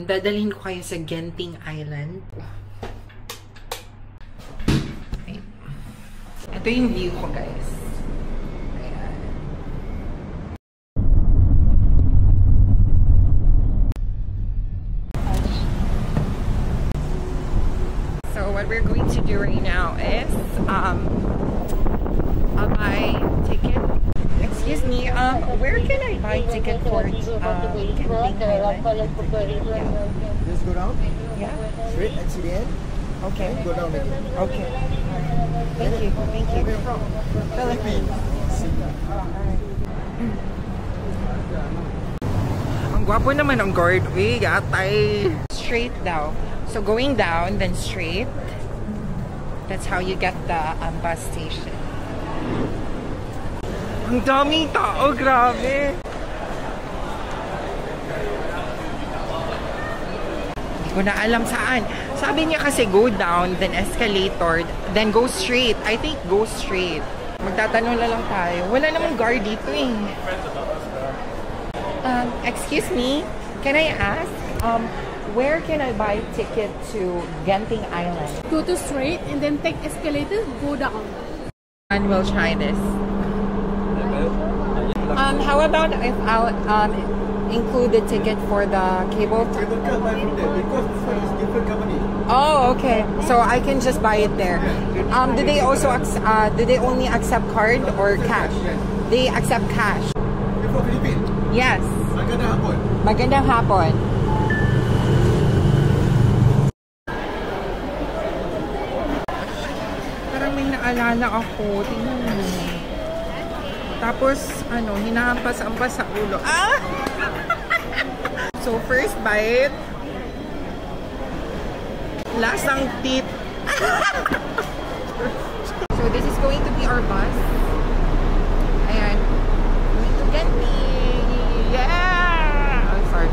Dadalhin ko kayo sa Genting Island. Ito yung view ko, guys. Ayan. So what we're going to do right now is I'll buy ticket. Excuse me, where can I buy ticket for Genting Island? Yeah. Just go down? Yeah. Straight at the end. Okay. Go down again. Okay. Thank you. Thank you. Where from? Philippines. Ang gwapo naman ang guard. Uy, gatay. Straight daw. So going down, then straight. That's how you get the bus station. Ang daming tao, grabe. Hindi ko na alam saan. Sabi niya kasi go down, then escalator, then go straight. I think go straight. Magtatanong na lang tayo. Wala namang guard dito eh. Excuse me, can I ask, where can I buy ticket to Genting Island? Go to straight and then take escalator, go down. And we'll try this. How about if I'll include the ticket for the cable? Cable car buy from there because it's different company. Oh, okay. So I can just buy it there. Do they also do they only accept card or cash? They accept cash. You're from Philippines? Yes. Magandang hapon. Magandang hapon. Parang may naalala ako. Tingnan mo. Tapos, hinahampas-ampas sa ulo. Ah! So, first bite. Lasang tit. So, this is going to be our bus. Ayan. Going to Genting. Yeah! Oh, sorry.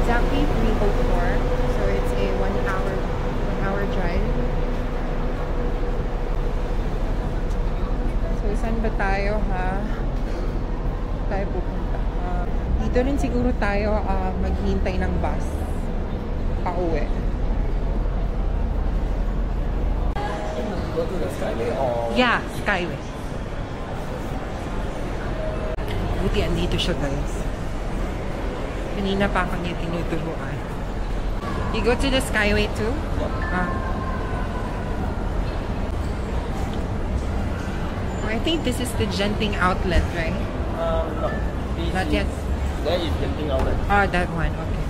Exactly 3:04. So, it's a 1 hour drive. So, saan ba tayo, ha? Tayo pupunta. Dito rin siguro tayo maghihintay ng bus. Pauwi. Go to the Skyway or... Yeah, Skyway. Buti andito siya, guys. Kanina pa ako niya tinuturuan. You go to the Skyway too? I think this is the Genting outlet, right? No. Not yet. There is Genting outlet. Oh, that one. Okay.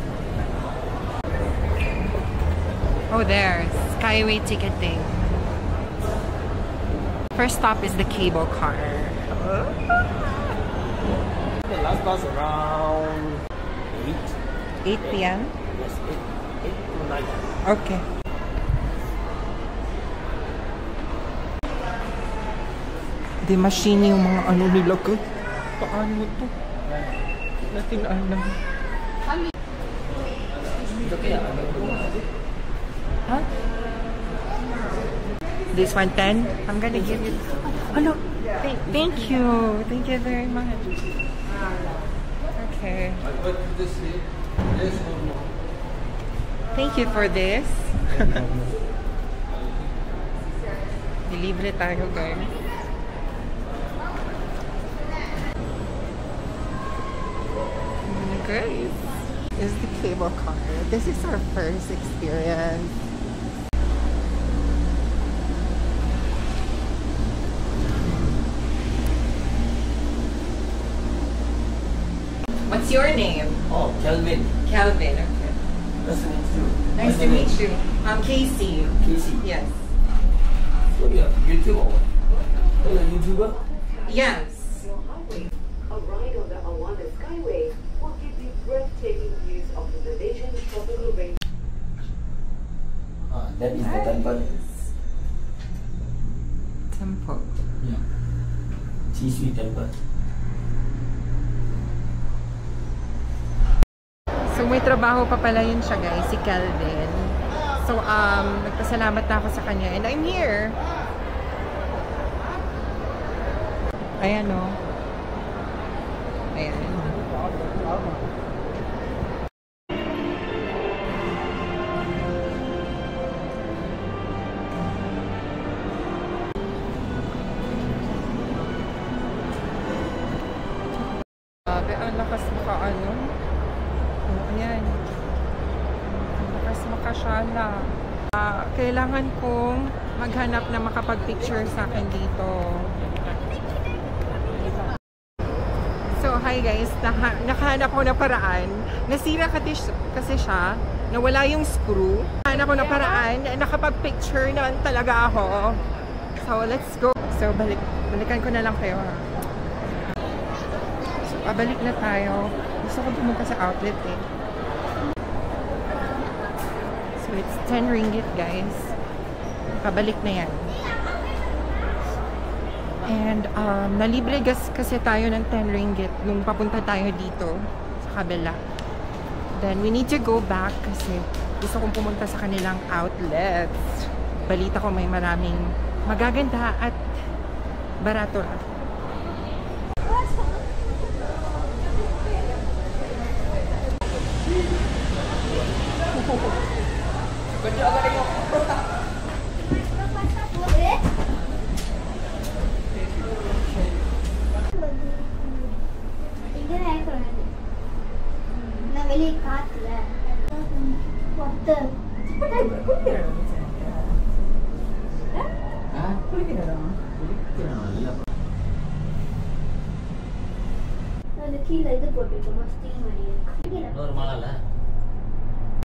Oh, there. Skyway ticketing. First stop is the cable car. The last bus around 8. 8 p.m.? Yes, 8 to 9. Okay. Di machine yung mga nila ko. Paano to? Natin alam. Huh? This one 10? I'm gonna give it. Hello. Thank you. Thank you very much. Okay. Thank you for this. Delivery tayo, guys. Guys, this is the cable car. This is our first experience. What's your name? Oh, Kelvin. Kelvin, okay. Nice to meet you. Nice to meet you. I'm Casey. Casey. Yes. So you're YouTuber or what? Are you a YouTuber? Yes. A ride on the Awana Skyway will give you breathtaking views of the Malaysian tropical range. That is the temple. Temple. Yeah. Chisui temple. So may trabaho pa pala yun siya, guys, si Kelvin. So nagpasalamat na ako sa kanya and I'm here. Ayan o. Ayan. Grabe, ang lakas makaano. Oh, ayan. Ang lakas makasyala. Kailangan kong maghanap na makapag-picture sa akin dito. So, hi guys. Nakahanap ko na paraan. Nasira kasi siya. Nawala yung screw. Nakahanap ko na paraan. Nakapag-picture na talaga ako. So, let's go. So, balikan ko na lang kayo. So, pabalik na tayo. Gusto ko pumunta sa outlet eh. So, it's 10 ringgit guys. Pabalik na yan. And nalibre kasi tayo ng 10 ringgit nung papunta tayo dito sa kabila. Then we need to go back kasi gusto kong pumunta sa kanilang outlets. Balita ko may maraming magaganda at barato lang. கீழே இது போட்டுட்டு மஸ்தி மாதிரி ஒரு மலை